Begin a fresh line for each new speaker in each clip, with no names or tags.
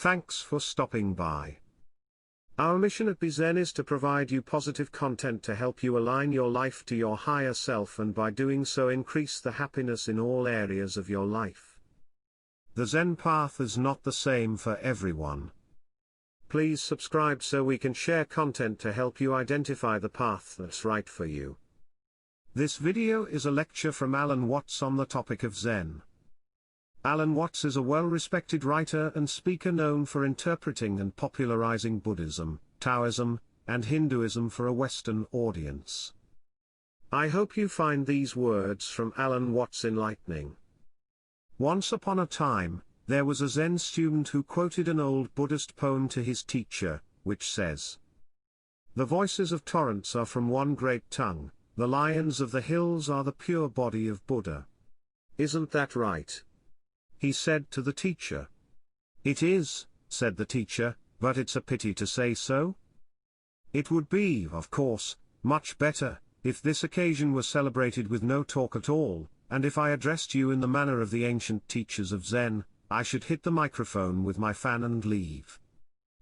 Thanks for stopping by. Our mission at BZen is to provide you positive content to help you align your life to your higher self, and by doing so increase the happiness in all areas of your life. The Zen path is not the same for everyone. Please subscribe so we can share content to help you identify the path that's right for you. This video is a lecture from Alan Watts on the topic of Zen. Alan Watts is a well-respected writer and speaker known for interpreting and popularizing Buddhism, Taoism, and Hinduism for a Western audience. I hope you find these words from Alan Watts enlightening. Once upon a time, there was a Zen student who quoted an old Buddhist poem to his teacher, which says, "The voices of torrents are from one great tongue, the lions of the hills are the pure body of Buddha." Isn't that right? He said to the teacher. "It is," said the teacher, "but it's a pity to say so. It would be, of course, much better, if this occasion were celebrated with no talk at all, and if I addressed you in the manner of the ancient teachers of Zen, I should hit the microphone with my fan and leave.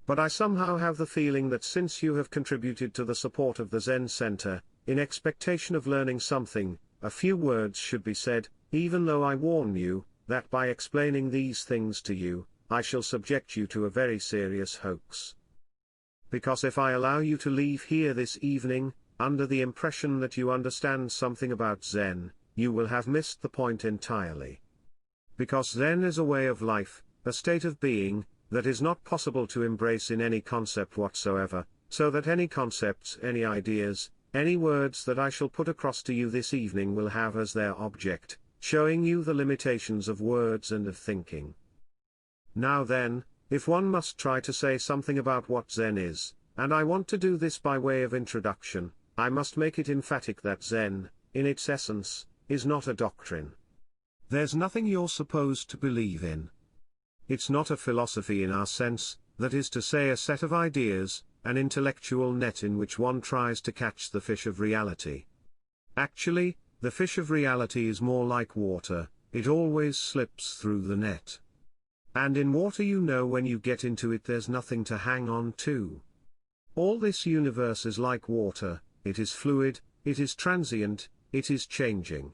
But I somehow have the feeling that since you have contributed to the support of the Zen Center, in expectation of learning something, a few words should be said, even though I warn you, that by explaining these things to you, I shall subject you to a very serious hoax. Because if I allow you to leave here this evening, under the impression that you understand something about Zen, you will have missed the point entirely. Because Zen is a way of life, a state of being, that is not possible to embrace in any concept whatsoever, so that any concepts, any ideas, any words that I shall put across to you this evening will have as their object, showing you the limitations of words and of thinking. Now then, if one must try to say something about what Zen is, and I want to do this by way of introduction, I must make it emphatic that Zen, in its essence, is not a doctrine. There's nothing you're supposed to believe in. It's not a philosophy in our sense, that is to say a set of ideas, an intellectual net in which one tries to catch the fish of reality. Actually, the fish of reality is more like water, it always slips through the net. And in water, you know, when you get into it there's nothing to hang on to. All this universe is like water, it is fluid, it is transient, it is changing.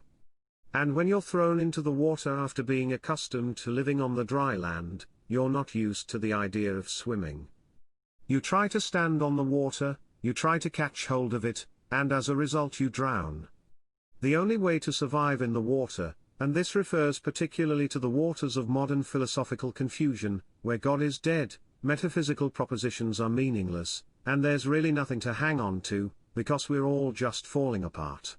And when you're thrown into the water after being accustomed to living on the dry land, you're not used to the idea of swimming. You try to stand on the water, you try to catch hold of it, and as a result you drown. The only way to survive in the water, and this refers particularly to the waters of modern philosophical confusion, where God is dead, metaphysical propositions are meaningless, and there's really nothing to hang on to, because we're all just falling apart.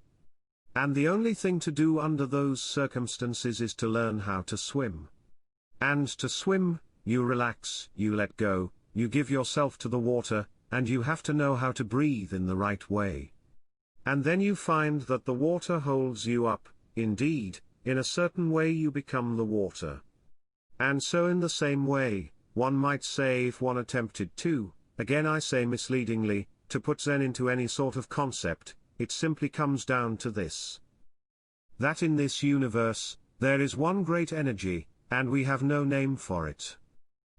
And the only thing to do under those circumstances is to learn how to swim. And to swim, you relax, you let go, you give yourself to the water, and you have to know how to breathe in the right way. And then you find that the water holds you up, indeed, in a certain way you become the water. And so in the same way, one might say, if one attempted to, again I say misleadingly, to put Zen into any sort of concept, it simply comes down to this. That in this universe, there is one great energy, and we have no name for it.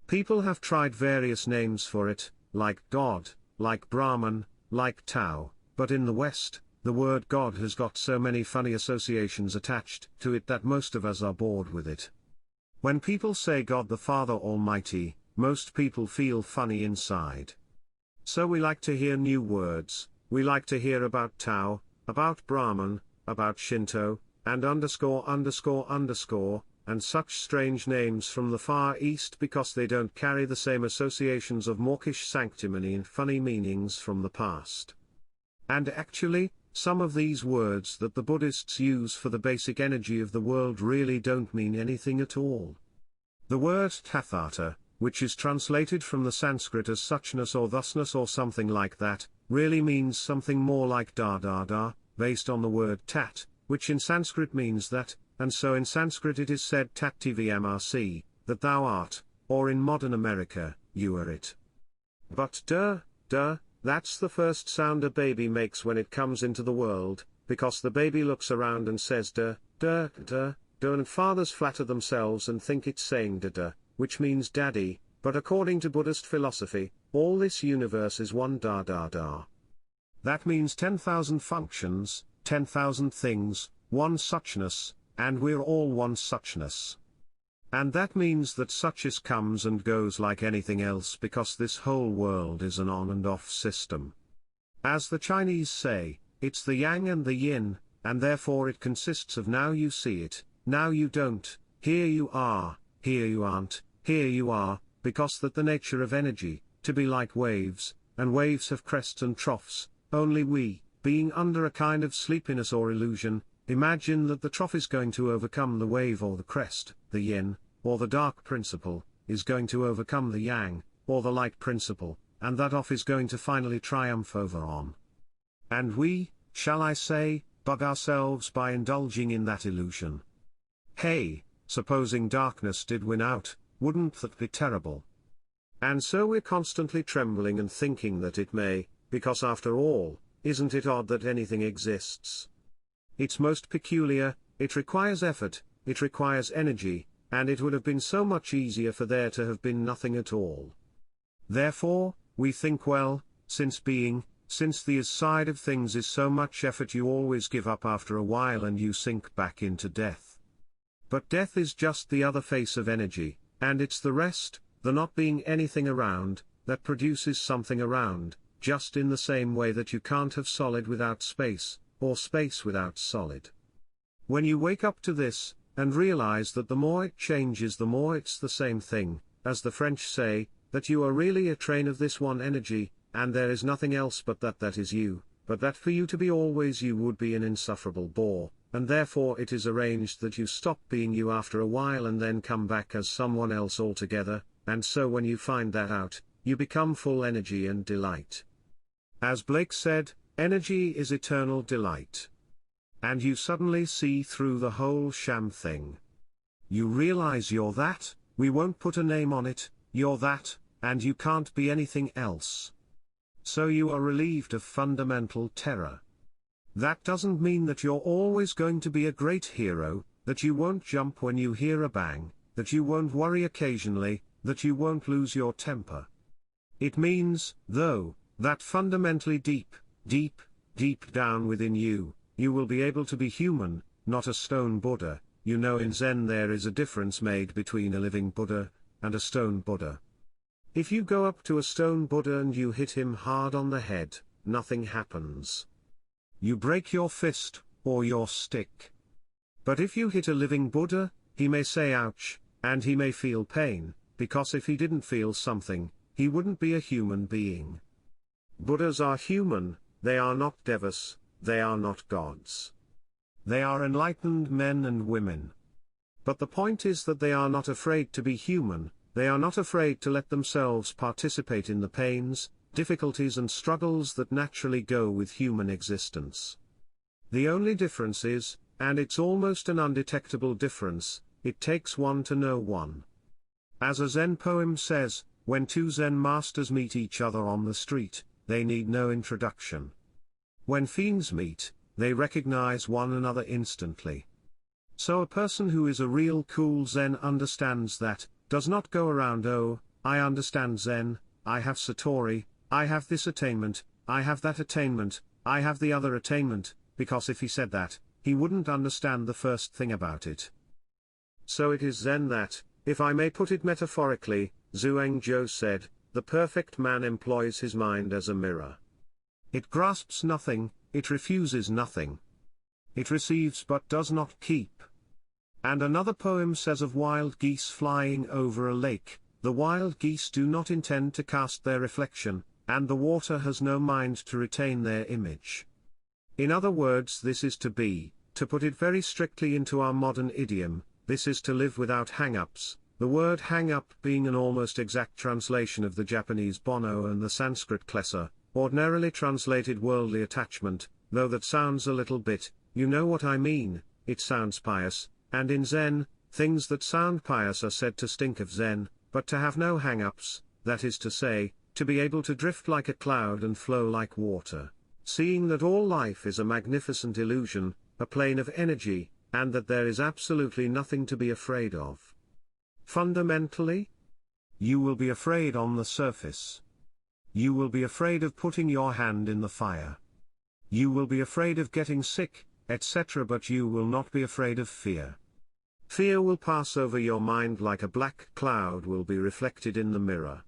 People have tried various names for it, like God, like Brahman, like Tao, but in the West, the word God has got so many funny associations attached to it that most of us are bored with it. When people say God the Father Almighty, most people feel funny inside. So we like to hear new words, we like to hear about Tao, about Brahman, about Shinto, and underscore, and such strange names from the Far East, because they don't carry the same associations of mawkish sanctimony and funny meanings from the past. And actually, some of these words that the Buddhists use for the basic energy of the world really don't mean anything at all. The word tathata, which is translated from the Sanskrit as suchness or thusness or something like that, really means something more like da, based on the word tat, which in Sanskrit means that, and so in Sanskrit it is said tat tvmrc, that thou art, or in modern America, you are it. But that's the first sound a baby makes when it comes into the world, because the baby looks around and says and fathers flatter themselves and think it's saying da, which means daddy, but according to Buddhist philosophy, all this universe is one . That means 10,000 functions, 10,000 things, one suchness, and we're all one suchness. And that means that suchness comes and goes like anything else because this whole world is an on and off system. As the Chinese say, it's the yang and the yin, and therefore it consists of now you see it, now you don't, here you are, here you aren't, here you are, because that the nature of energy, to be like waves, and waves have crests and troughs, only we, being under a kind of sleepiness or illusion, imagine that the trough is going to overcome the wave or the crest, the yin, or the dark principle, is going to overcome the yang, or the light principle, and that off is going to finally triumph over on. And we, shall I say, bug ourselves by indulging in that illusion. Hey, supposing darkness did win out, wouldn't that be terrible? And so we're constantly trembling and thinking that it may, because after all, isn't it odd that anything exists? It's most peculiar, it requires effort, it requires energy, and it would have been so much easier for there to have been nothing at all. Therefore, we think, well, since the is side of things is so much effort, you always give up after a while and you sink back into death. But death is just the other face of energy, and it's the rest, the not being anything around, that produces something around, just in the same way that you can't have solid without space, or space without solid. When you wake up to this, and realize that the more it changes the more it's the same thing, as the French say, that you are really a train of this one energy, and there is nothing else but that is you, but that for you to be always you would be an insufferable bore, and therefore it is arranged that you stop being you after a while and then come back as someone else altogether, and so when you find that out, you become full energy and delight. As Blake said, energy is eternal delight. And you suddenly see through the whole sham thing. You realize you're that, we won't put a name on it, you're that, and you can't be anything else. So you are relieved of fundamental terror. That doesn't mean that you're always going to be a great hero, that you won't jump when you hear a bang, that you won't worry occasionally, that you won't lose your temper. It means, though, that fundamentally deep down within you, you will be able to be human, not a stone Buddha. You know, in Zen there is a difference made between a living Buddha and a stone Buddha. If you go up to a stone Buddha and you hit him hard on the head, nothing happens. You break your fist, or your stick. But if you hit a living Buddha, he may say ouch, and he may feel pain, because if he didn't feel something, he wouldn't be a human being. Buddhas are human, they are not devas, they are not gods. They are enlightened men and women. But the point is that they are not afraid to be human, they are not afraid to let themselves participate in the pains, difficulties and struggles that naturally go with human existence. The only difference is, and it's almost an undetectable difference, it takes one to know one. As a Zen poem says, when two Zen masters meet each other on the street, they need no introduction. When fiends meet, they recognize one another instantly. So a person who is a real cool Zen understands that, does not go around, oh, I understand Zen, I have Satori, I have this attainment, I have that attainment, I have the other attainment, because if he said that, he wouldn't understand the first thing about it. So it is Zen that, if I may put it metaphorically, Zhuangzhou said, the perfect man employs his mind as a mirror. It grasps nothing, it refuses nothing. It receives but does not keep. And another poem says of wild geese flying over a lake, the wild geese do not intend to cast their reflection, and the water has no mind to retain their image. In other words, this is to be, to put it very strictly into our modern idiom, this is to live without hang-ups, the word hang-up being an almost exact translation of the Japanese bono and the Sanskrit klesa, ordinarily translated worldly attachment, though that sounds a little bit, you know what I mean, it sounds pious, and in Zen, things that sound pious are said to stink of Zen, but to have no hang-ups, that is to say, to be able to drift like a cloud and flow like water, seeing that all life is a magnificent illusion, a plane of energy, and that there is absolutely nothing to be afraid of. Fundamentally, You will be afraid on the surface. You will be afraid of putting your hand in the fire. You will be afraid of getting sick, etc., but you will not be afraid of fear. Fear will pass over your mind like a black cloud will be reflected in the mirror.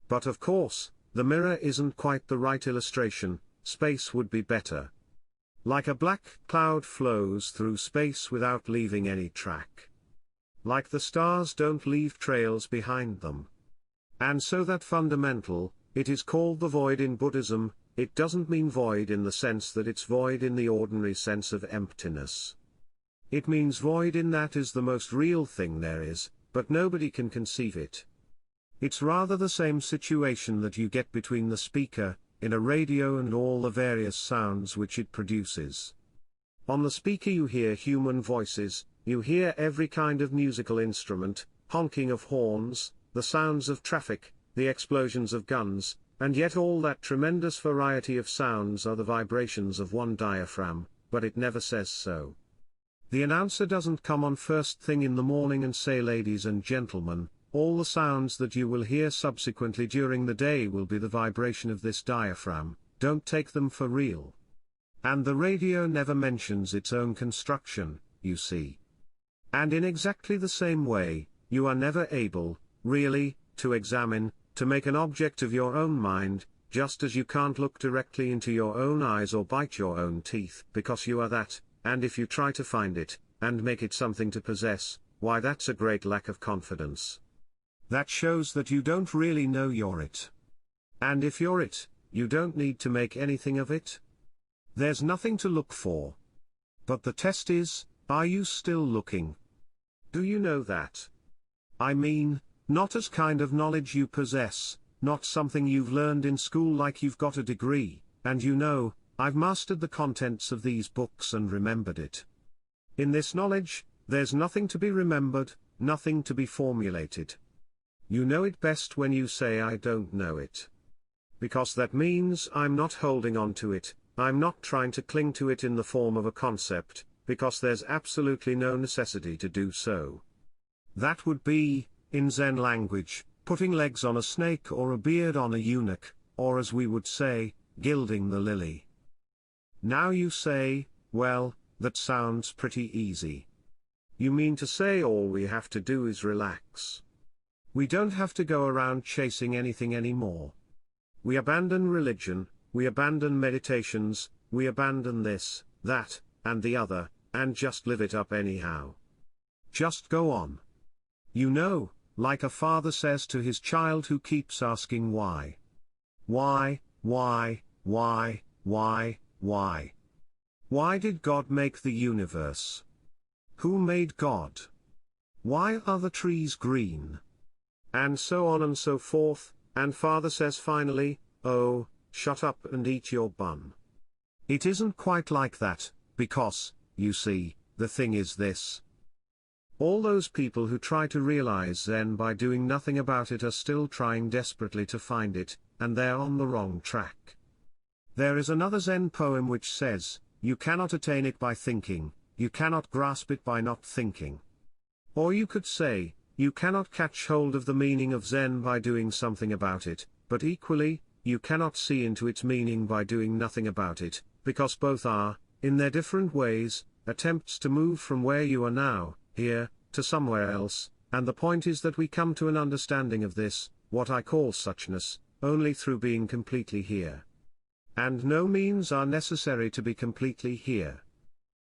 But of course, the mirror isn't quite the right illustration, space would be better. Like a black cloud flows through space without leaving any track. Like the stars don't leave trails behind them. And so that fundamental, it is called the void in Buddhism. It doesn't mean void in the sense that it's void in the ordinary sense of emptiness. It means void in that is the most real thing there is, but nobody can conceive it. It's rather the same situation that you get between the speaker, in a radio, and all the various sounds which it produces. On the speaker you hear human voices, you hear every kind of musical instrument, honking of horns, the sounds of traffic, the explosions of guns, and yet all that tremendous variety of sounds are the vibrations of one diaphragm, but it never says so. The announcer doesn't come on first thing in the morning and say, "Ladies and gentlemen, all the sounds that you will hear subsequently during the day will be the vibration of this diaphragm, don't take them for real." And the radio never mentions its own construction, you see. And in exactly the same way, you are never able, really, to examine, to make an object of your own mind, just as you can't look directly into your own eyes or bite your own teeth, because you are that, and if you try to find it, and make it something to possess, why that's a great lack of confidence. That shows that you don't really know you're it. And if you're it, you don't need to make anything of it. There's nothing to look for. But the test is, are you still looking? Do you know that? I mean, not as kind of knowledge you possess, not something you've learned in school like you've got a degree, and you know, I've mastered the contents of these books and remembered it. In this knowledge, there's nothing to be remembered, nothing to be formulated. You know it best when you say I don't know it. Because that means I'm not holding on to it, I'm not trying to cling to it in the form of a concept, because there's absolutely no necessity to do so. That would be, in Zen language, putting legs on a snake or a beard on a eunuch, or as we would say, gilding the lily. Now you say, well, that sounds pretty easy. You mean to say all we have to do is relax? We don't have to go around chasing anything anymore. We abandon religion, we abandon meditations, we abandon this, that, and the other, and just live it up anyhow. Just go on. You know, like a father says to his child who keeps asking why. Why, why, why, why, why? Why did God make the universe? Who made God? Why are the trees green? And so on and so forth, and father says finally, oh, shut up and eat your bun. It isn't quite like that, because, you see, the thing is this. All those people who try to realize Zen by doing nothing about it are still trying desperately to find it, and they're on the wrong track. There is another Zen poem which says, you cannot attain it by thinking, you cannot grasp it by not thinking. Or you could say, you cannot catch hold of the meaning of Zen by doing something about it, but equally, you cannot see into its meaning by doing nothing about it, because both are, in their different ways, attempts to move from where you are now, here, to somewhere else, and the point is that we come to an understanding of this, what I call suchness, only through being completely here. And no means are necessary to be completely here.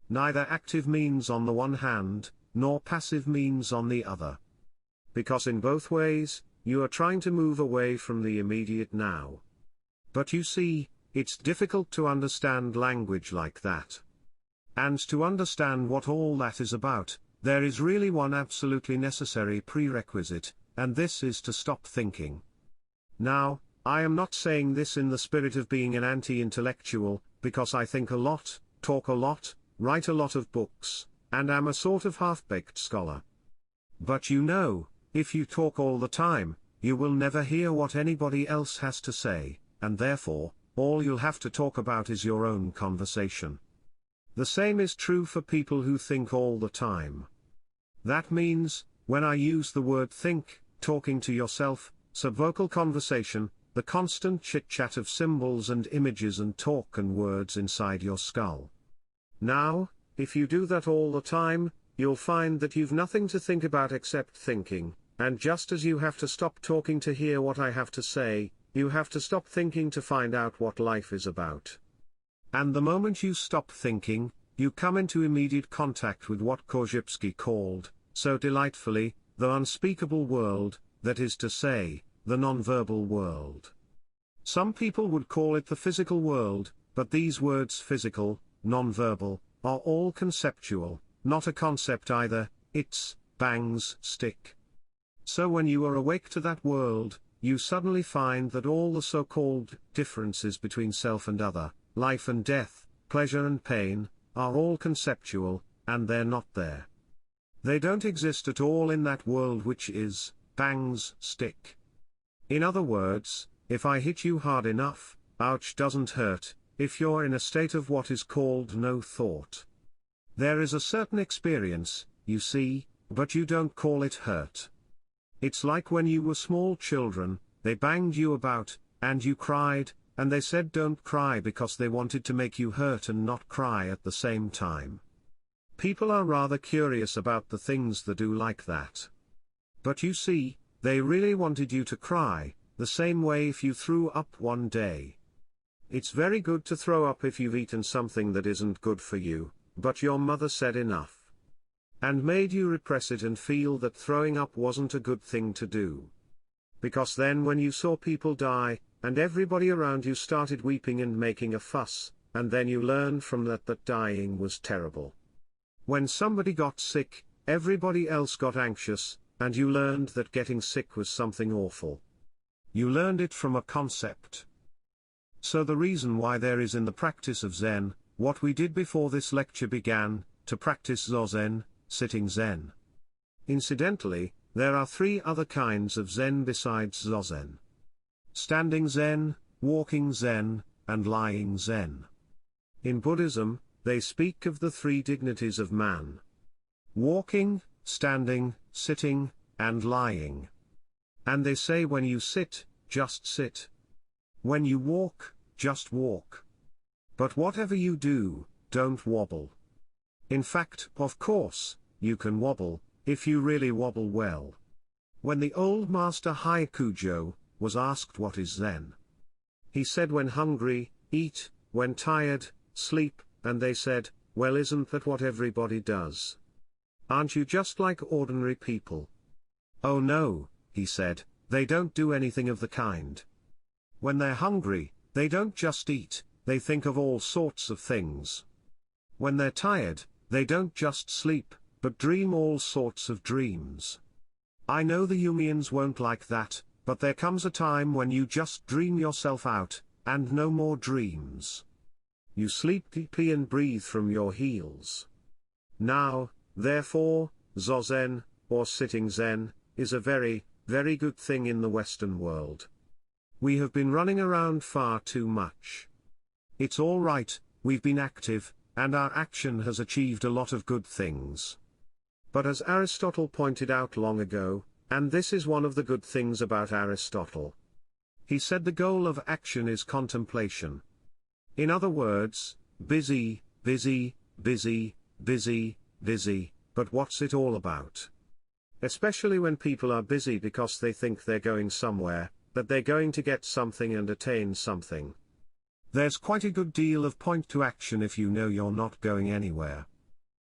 Neither active means on the one hand, nor passive means on the other. Because in both ways, you are trying to move away from the immediate now. But you see, it's difficult to understand language like that. And to understand what all that is about, there is really one absolutely necessary prerequisite, and this is to stop thinking. Now, I am not saying this in the spirit of being an anti-intellectual, because I think a lot, talk a lot, write a lot of books, and am a sort of half-baked scholar. But you know, if you talk all the time, you will never hear what anybody else has to say, and therefore, all you'll have to talk about is your own conversation. The same is true for people who think all the time. That means, when I use the word think, talking to yourself, subvocal conversation, the constant chit-chat of symbols and images and talk and words inside your skull. Now, if you do that all the time, you'll find that you've nothing to think about except thinking, and just as you have to stop talking to hear what I have to say, you have to stop thinking to find out what life is about. And the moment you stop thinking, you come into immediate contact with what Korzybski called, so delightfully, the unspeakable world, that is to say, the non-verbal world. Some people would call it the physical world, but these words physical, non-verbal, are all conceptual, not a concept either, it's, bangs, stick. So when you are awake to that world, you suddenly find that all the so-called differences between self and other, life and death, pleasure and pain, are all conceptual, and they're not there. They don't exist at all in that world which is, bangs, stick. In other words, if I hit you hard enough, ouch doesn't hurt, if you're in a state of what is called no thought. There is a certain experience, you see, but you don't call it hurt. It's like when you were small children, they banged you about, and you cried, and they said don't cry because they wanted to make you hurt and not cry at the same time. People are rather curious about the things that do like that. But you see, they really wanted you to cry, the same way if you threw up one day. It's very good to throw up if you've eaten something that isn't good for you, but your mother said enough. And made you repress it and feel that throwing up wasn't a good thing to do. Because then when you saw people die, and everybody around you started weeping and making a fuss, and then you learned from that that dying was terrible. When somebody got sick, everybody else got anxious, and you learned that getting sick was something awful. You learned it from a concept. So the reason why there is in the practice of Zen, what we did before this lecture began, to practice Zazen, sitting Zen. Incidentally, there are 3 other kinds of Zen besides Zazen. Standing Zen, walking Zen, and lying Zen. In Buddhism, they speak of the 3 dignities of man. Walking, standing, sitting, and lying. And they say when you sit, just sit. When you walk, just walk. But whatever you do, don't wobble. In fact, of course, you can wobble, if you really wobble well. When the old master Haikujo was asked what is Zen, he said when hungry, eat, when tired, sleep, and they said, well, isn't that what everybody does? Aren't you just like ordinary people? Oh no, he said, they don't do anything of the kind. When they're hungry, they don't just eat, they think of all sorts of things. When they're tired, they don't just sleep, but dream all sorts of dreams. I know the Jungians won't like that, but there comes a time when you just dream yourself out, and no more dreams. You sleep deeply and breathe from your heels. Now, therefore, Zazen, or sitting Zen, is a very, very good thing in the Western world. We have been running around far too much. It's all right, we've been active, and our action has achieved a lot of good things. But as Aristotle pointed out long ago, and this is one of the good things about Aristotle, he said the goal of action is contemplation. In other words, busy, busy, busy, busy, busy, but what's it all about? Especially when people are busy because they think they're going somewhere, that they're going to get something and attain something. There's quite a good deal of point to action if you know you're not going anywhere.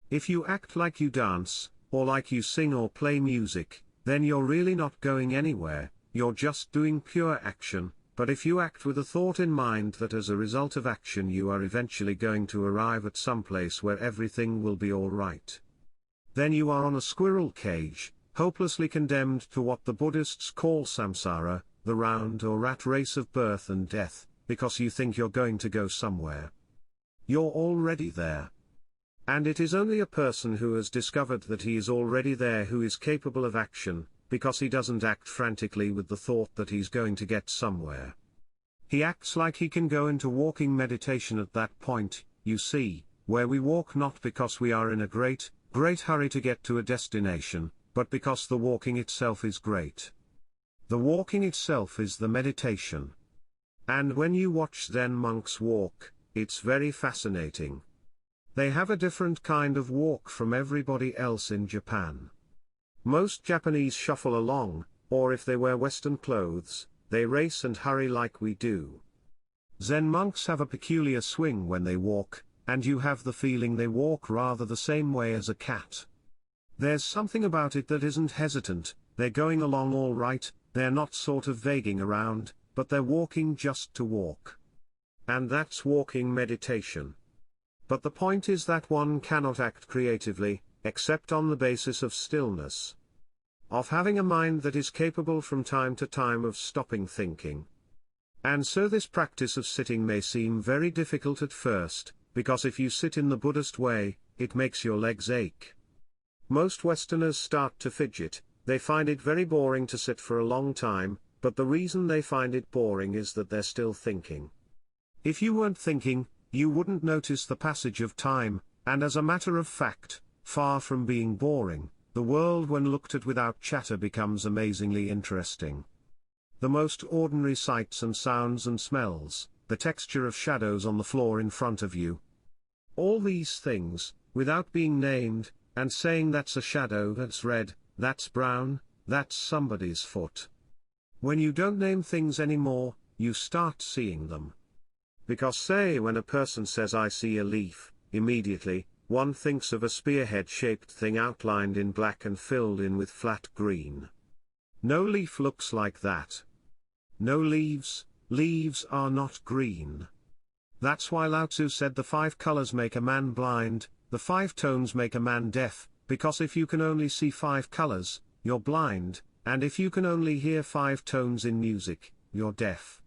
If you act like you dance, or like you sing or play music, then you're really not going anywhere, you're just doing pure action. But if you act with a thought in mind that as a result of action you are eventually going to arrive at some place where everything will be all right, then you are on a squirrel cage, hopelessly condemned to what the Buddhists call samsara, the round or rat race of birth and death, because you think you're going to go somewhere. You're already there. And it is only a person who has discovered that he is already there who is capable of action, because he doesn't act frantically with the thought that he's going to get somewhere. He acts like he can go into walking meditation at that point, you see, where we walk not because we are in a great hurry to get to a destination, but because the walking itself is great. The walking itself is the meditation. And when you watch Zen monks walk, it's very fascinating. They have a different kind of walk from everybody else in Japan. Most Japanese shuffle along, or if they wear Western clothes, they race and hurry like we do. Zen monks have a peculiar swing when they walk, and you have the feeling they walk rather the same way as a cat. There's something about it that isn't hesitant, they're going along all right, they're not sort of vaguing around, but they're walking just to walk. And that's walking meditation. But the point is that one cannot act creatively, except on the basis of stillness. Of having a mind that is capable from time to time of stopping thinking. And so this practice of sitting may seem very difficult at first, because if you sit in the Buddhist way, it makes your legs ache. Most Westerners start to fidget, they find it very boring to sit for a long time, but the reason they find it boring is that they're still thinking. If you weren't thinking, you wouldn't notice the passage of time, and as a matter of fact, far from being boring, the world when looked at without chatter becomes amazingly interesting. The most ordinary sights and sounds and smells, the texture of shadows on the floor in front of you. All these things, without being named, and saying that's a shadow, that's red, that's brown, that's somebody's foot. When you don't name things anymore, you start seeing them. Because say when a person says I see a leaf, immediately, one thinks of a spearhead-shaped thing outlined in black and filled in with flat green. No leaf looks like that. No leaves are not green. That's why Lao Tzu said the 5 colors make a man blind, the 5 tones make a man deaf, because if you can only see 5 colors, you're blind, and if you can only hear 5 tones in music, you're deaf.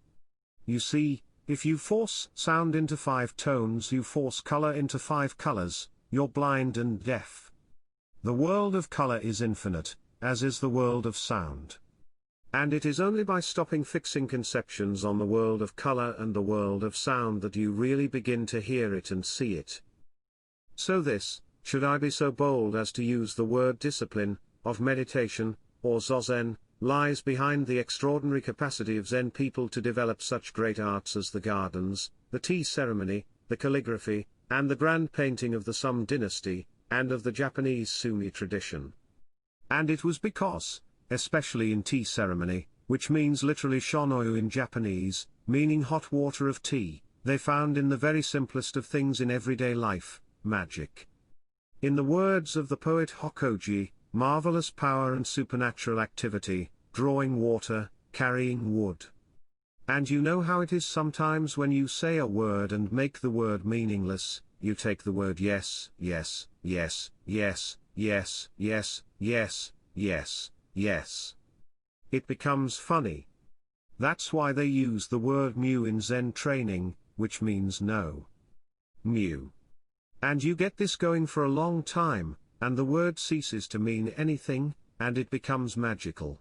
You see, if you force sound into 5 tones, you force color into 5 colors, you're blind and deaf. The world of color is infinite, as is the world of sound. And it is only by stopping fixing conceptions on the world of color and the world of sound that you really begin to hear it and see it. So this, should I be so bold as to use the word discipline, of meditation, or Zazen, lies behind the extraordinary capacity of Zen people to develop such great arts as the gardens, the tea ceremony, the calligraphy, and the grand painting of the Sum dynasty, and of the Japanese Sumi tradition. And it was because, especially in tea ceremony, which means literally shonoyu in Japanese, meaning hot water of tea, they found in the very simplest of things in everyday life, magic. In the words of the poet Hokoji, marvelous power and supernatural activity, drawing water, carrying wood. And you know how it is sometimes when you say a word and make the word meaningless, you take the word yes, yes, yes, yes, yes, yes, yes, yes, yes. It becomes funny. That's why they use the word mu in Zen training, which means no. Mu. And you get this going for a long time, and the word ceases to mean anything, and it becomes magical.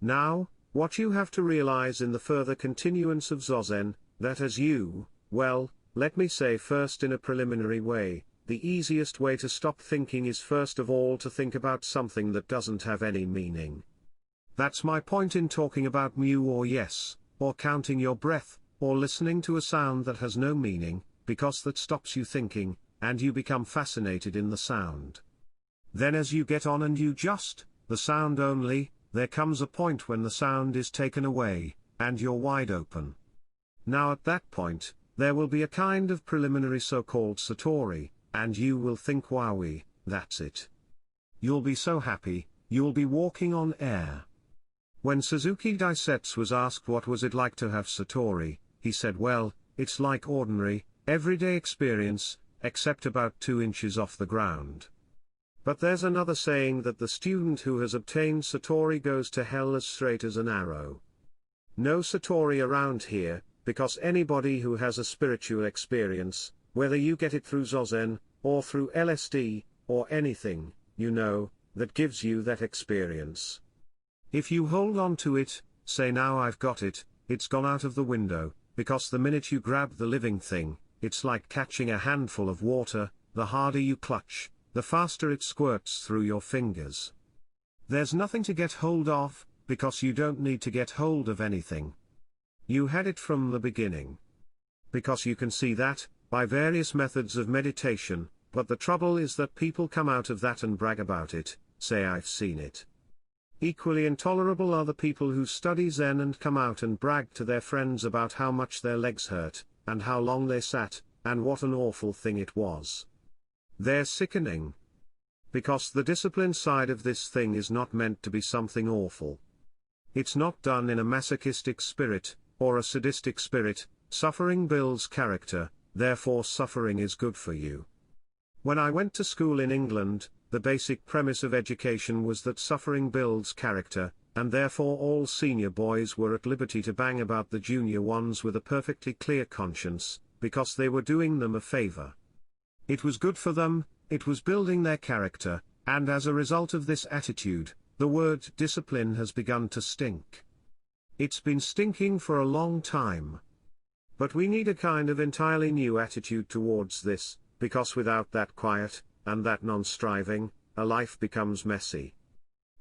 Now, what you have to realize in the further continuance of Zazen, that as you, well, let me say first in a preliminary way, the easiest way to stop thinking is first of all to think about something that doesn't have any meaning. That's my point in talking about mu or yes, or counting your breath, or listening to a sound that has no meaning, because that stops you thinking, and you become fascinated in the sound. Then as you get on and you just, the sound only, there comes a point when the sound is taken away, and you're wide open. Now at that point, there will be a kind of preliminary so-called satori, and you will think wowie, that's it. You'll be so happy, you'll be walking on air. When Suzuki Daisetsu was asked what was it like to have satori, he said well, it's like ordinary, everyday experience, except about 2 inches off the ground. But there's another saying that the student who has obtained satori goes to hell as straight as an arrow. No satori around here, because anybody who has a spiritual experience, whether you get it through Zazen, or through LSD, or anything, you know, that gives you that experience. If you hold on to it, say now I've got it, it's gone out of the window, because the minute you grab the living thing, it's like catching a handful of water, the harder you clutch, the faster it squirts through your fingers. There's nothing to get hold of, because you don't need to get hold of anything. You had it from the beginning. Because you can see that, by various methods of meditation, but the trouble is that people come out of that and brag about it, say I've seen it. Equally intolerable are the people who study Zen and come out and brag to their friends about how much their legs hurt, and how long they sat, and what an awful thing it was. They're sickening. Because the discipline side of this thing is not meant to be something awful. It's not done in a masochistic spirit, or a sadistic spirit. Suffering builds character, therefore suffering is good for you. When I went to school in England, the basic premise of education was that suffering builds character, and therefore all senior boys were at liberty to bang about the junior ones with a perfectly clear conscience, because they were doing them a favor. It was good for them, it was building their character, and as a result of this attitude, the word discipline has begun to stink. It's been stinking for a long time. But we need a kind of entirely new attitude towards this, because without that quiet, and that non-striving, a life becomes messy.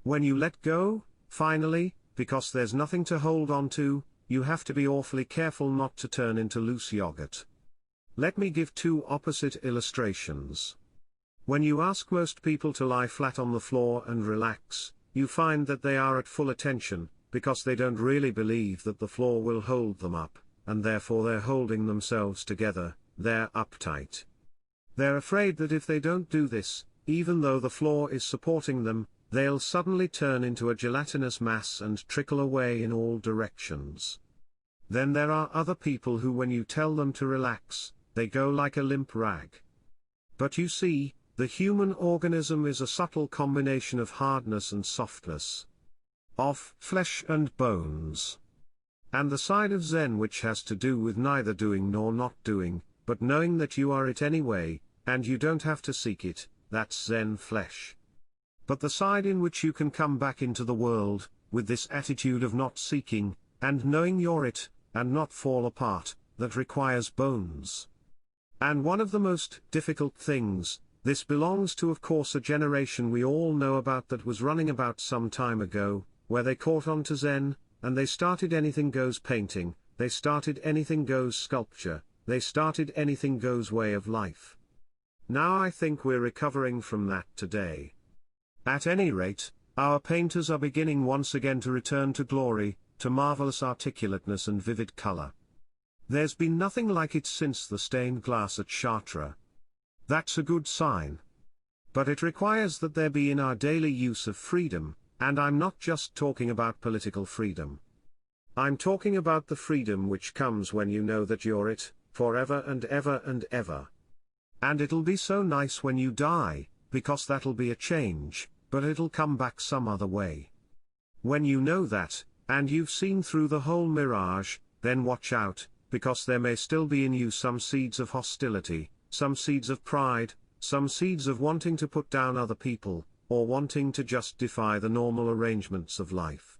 When you let go, finally, because there's nothing to hold on to, you have to be awfully careful not to turn into loose yogurt. Let me give two opposite illustrations. When you ask most people to lie flat on the floor and relax, you find that they are at full attention, because they don't really believe that the floor will hold them up, and therefore they're holding themselves together, they're uptight. They're afraid that if they don't do this, even though the floor is supporting them, they'll suddenly turn into a gelatinous mass and trickle away in all directions. Then there are other people who, when you tell them to relax, they go like a limp rag. But you see, the human organism is a subtle combination of hardness and softness, of flesh and bones. And the side of Zen which has to do with neither doing nor not doing, but knowing that you are it anyway, and you don't have to seek it, that's Zen flesh. But the side in which you can come back into the world, with this attitude of not seeking, and knowing you're it, and not fall apart, that requires bones. And one of the most difficult things, this belongs to of course a generation we all know about that was running about some time ago, where they caught on to Zen, and they started anything goes painting, they started anything goes sculpture, they started anything goes way of life. Now I think we're recovering from that today. At any rate, our painters are beginning once again to return to glory, to marvelous articulateness and vivid color. There's been nothing like it since the stained glass at Chartres. That's a good sign. But it requires that there be in our daily use of freedom, and I'm not just talking about political freedom. I'm talking about the freedom which comes when you know that you're it, forever and ever and ever. And it'll be so nice when you die, because that'll be a change, but it'll come back some other way. When you know that, and you've seen through the whole mirage, then watch out, because there may still be in you some seeds of hostility, some seeds of pride, some seeds of wanting to put down other people, or wanting to just defy the normal arrangements of life.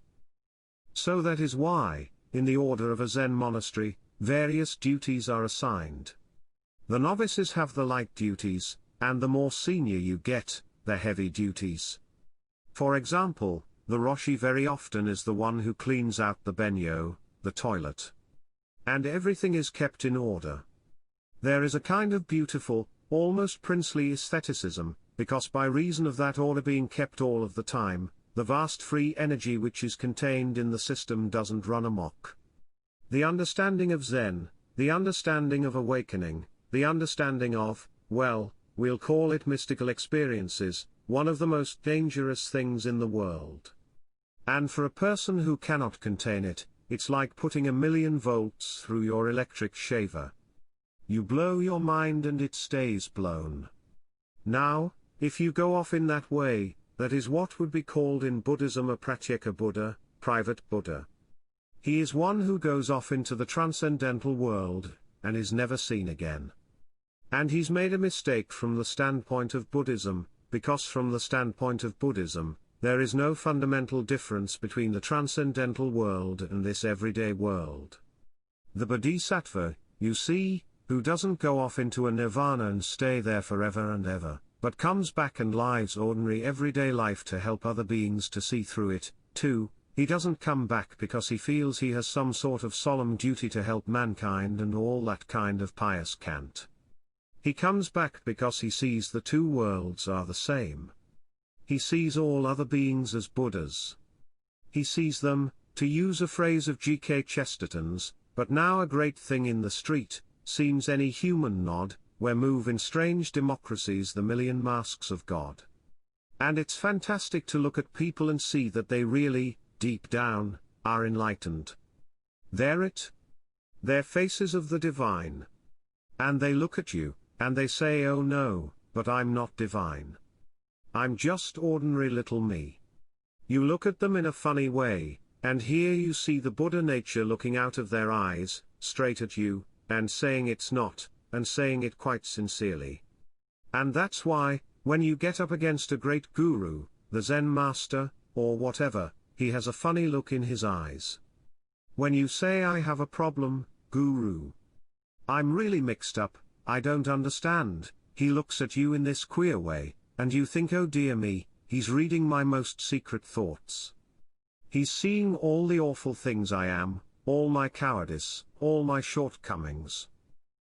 So that is why, in the order of a Zen monastery, various duties are assigned. The novices have the light duties, and the more senior you get, the heavy duties. For example, the Roshi very often is the one who cleans out the benyo, the toilet. And everything is kept in order. There is a kind of beautiful, almost princely aestheticism, because by reason of that order being kept all of the time, the vast free energy which is contained in the system doesn't run amok. The understanding of Zen, the understanding of awakening, the understanding of, well, we'll call it mystical experiences, one of the most dangerous things in the world. And for a person who cannot contain it, it's like putting 1,000,000 volts through your electric shaver. You blow your mind and it stays blown. Now, if you go off in that way, that is what would be called in Buddhism a pratyeka Buddha, private Buddha. He is one who goes off into the transcendental world, and is never seen again. And he's made a mistake from the standpoint of Buddhism, because from the standpoint of Buddhism, there is no fundamental difference between the transcendental world and this everyday world. The Bodhisattva, you see, who doesn't go off into a nirvana and stay there forever and ever, but comes back and lives ordinary everyday life to help other beings to see through it. 2. He doesn't come back because he feels he has some sort of solemn duty to help mankind and all that kind of pious cant. He comes back because he sees the two worlds are the same. He sees all other beings as Buddhas. He sees them, to use a phrase of G.K. Chesterton's, but now a great thing in the street, seems any human nod, where move in strange democracies the million masks of God. And it's fantastic to look at people and see that they really, deep down, are enlightened. They're faces of the divine. And they look at you, and they say, oh no, but I'm not divine. I'm just ordinary little me. You look at them in a funny way, and here you see the Buddha nature looking out of their eyes, straight at you, and saying it's not, and saying it quite sincerely. And that's why, when you get up against a great guru, the Zen master, or whatever, he has a funny look in his eyes. When you say I have a problem, guru. I'm really mixed up, I don't understand, he looks at you in this queer way, and you think oh dear me, he's reading my most secret thoughts. He's seeing all the awful things I am, all my cowardice, all my shortcomings.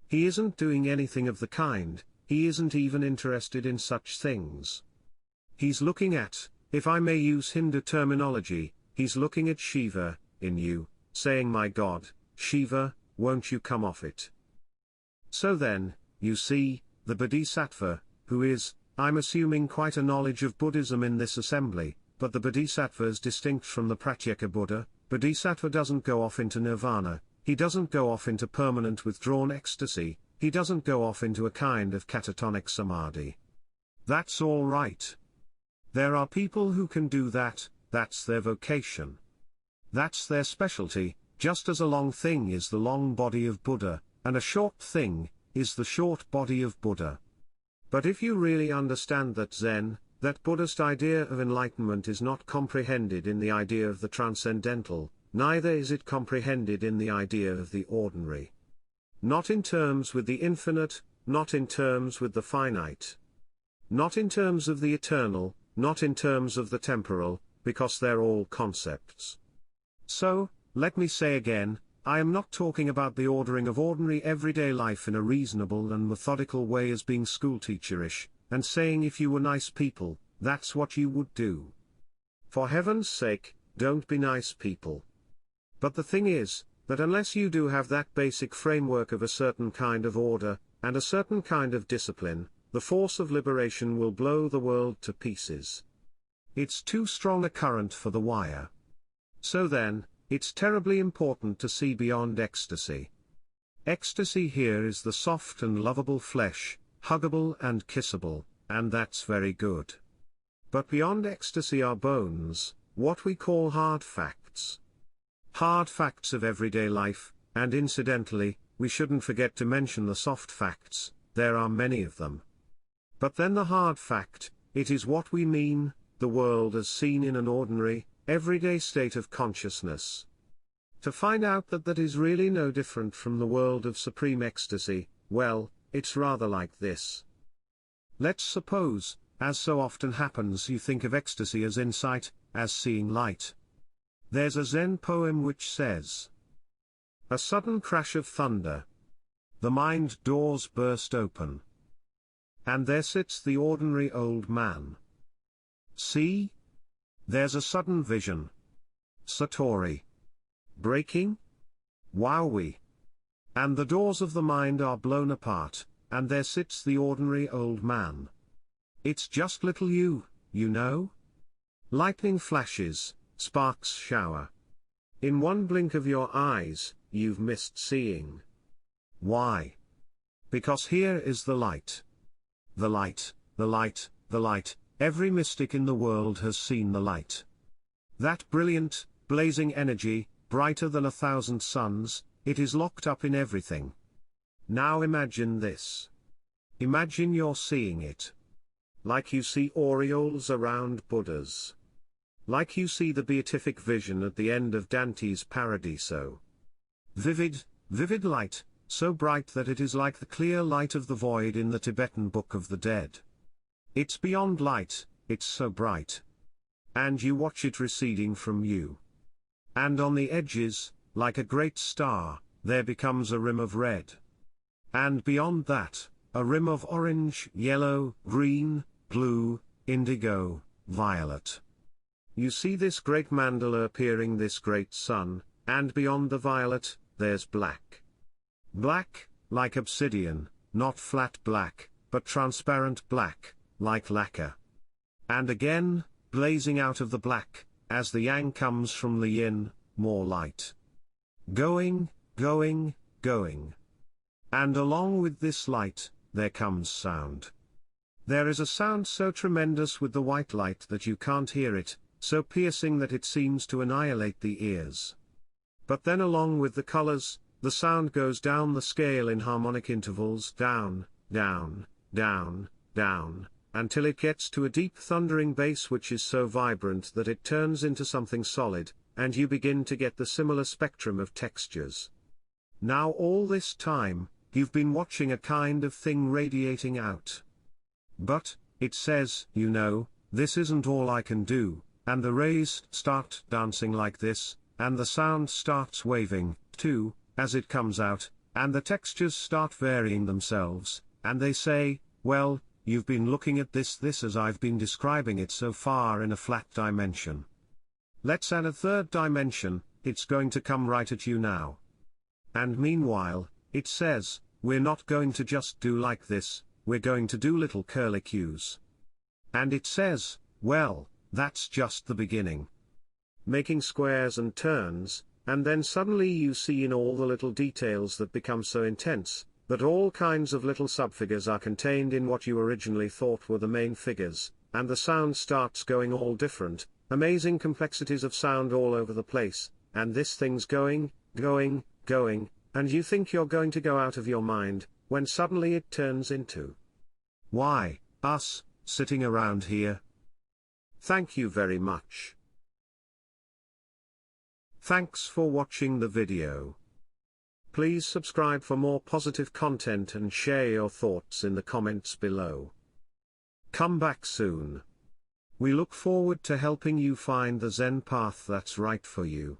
He isn't doing anything of the kind, he isn't even interested in such things. He's looking at, if I may use Hindu terminology, he's looking at Shiva, in you, saying my God, Shiva, won't you come off it? So then, you see, the Bodhisattva, who is, I'm assuming quite a knowledge of Buddhism in this assembly, but the Bodhisattva is distinct from the Pratyeka Buddha. Bodhisattva doesn't go off into nirvana, he doesn't go off into permanent withdrawn ecstasy, he doesn't go off into a kind of catatonic samadhi. That's all right. There are people who can do that, that's their vocation. That's their specialty, just as a long thing is the long body of Buddha, and a short thing is the short body of Buddha. But if you really understand that Zen, that Buddhist idea of enlightenment is not comprehended in the idea of the transcendental, neither is it comprehended in the idea of the ordinary. Not in terms with the infinite, not in terms with the finite. Not in terms of the eternal, not in terms of the temporal, because they're all concepts. So, let me say again, I am not talking about the ordering of ordinary everyday life in a reasonable and methodical way as being schoolteacherish, and saying if you were nice people, that's what you would do. For heaven's sake, don't be nice people. But the thing is, that unless you do have that basic framework of a certain kind of order, and a certain kind of discipline, the force of liberation will blow the world to pieces. It's too strong a current for the wire. So then, it's terribly important to see beyond ecstasy. Ecstasy here is the soft and lovable flesh, huggable and kissable, and that's very good. But beyond ecstasy are bones, what we call hard facts. Hard facts of everyday life, and incidentally, we shouldn't forget to mention the soft facts, there are many of them. But then the hard fact, it is what we mean, the world as seen in an ordinary, everyday state of consciousness. To find out that that is really no different from the world of supreme ecstasy, well, it's rather like this. Let's suppose, as so often happens, you think of ecstasy as insight, as seeing light. There's a Zen poem which says, a sudden crash of thunder. The mind doors burst open. And there sits the ordinary old man. See? There's a sudden vision. Satori. Breaking? Wowee. And the doors of the mind are blown apart, and there sits the ordinary old man. It's just little you know? Lightning flashes, sparks shower. In one blink of your eyes, you've missed seeing. Why? Because here is the light. The light, the light, the light, every mystic in the world has seen the light. That brilliant, blazing energy, brighter than 1,000 suns, it is locked up in everything. Now imagine this. Imagine you're seeing it. Like you see aureoles around Buddhas. Like you see the beatific vision at the end of Dante's Paradiso. Vivid, vivid light, so bright that it is like the clear light of the void in the Tibetan Book of the Dead. It's beyond light, it's so bright. And you watch it receding from you. And on the edges, like a great star, there becomes a rim of red. And beyond that, a rim of orange, yellow, green, blue, indigo, violet. You see this great mandala appearing, this great sun, and beyond the violet, there's black. Black, like obsidian, not flat black, but transparent black, like lacquer. And again, blazing out of the black, as the yang comes from the yin, more light. Going, going, going. And along with this light, there comes sound. There is a sound so tremendous with the white light that you can't hear it, so piercing that it seems to annihilate the ears. But then along with the colors, the sound goes down the scale in harmonic intervals, down, down, down, down, until it gets to a deep thundering bass which is so vibrant that it turns into something solid, and you begin to get the similar spectrum of textures. Now all this time, you've been watching a kind of thing radiating out. But, it says, you know, this isn't all I can do, and the rays start dancing like this, and the sound starts waving, too, as it comes out, and the textures start varying themselves, and they say, well, you've been looking at this as I've been describing it so far in a flat dimension. Let's add a third dimension, it's going to come right at you now. And meanwhile, it says, we're not going to just do like this, we're going to do little curlicues. And it says, well, that's just the beginning. Making squares and turns, and then suddenly you see in all the little details that become so intense, that all kinds of little subfigures are contained in what you originally thought were the main figures, and the sound starts going all different, amazing complexities of sound all over the place, and this thing's going, going, going, and you think you're going to go out of your mind, when suddenly it turns into why, us, sitting around here. Thank you very much. Thanks for watching the video. Please subscribe for more positive content and share your thoughts in the comments below. Come back soon. We look forward to helping you find the Zen path that's right for you.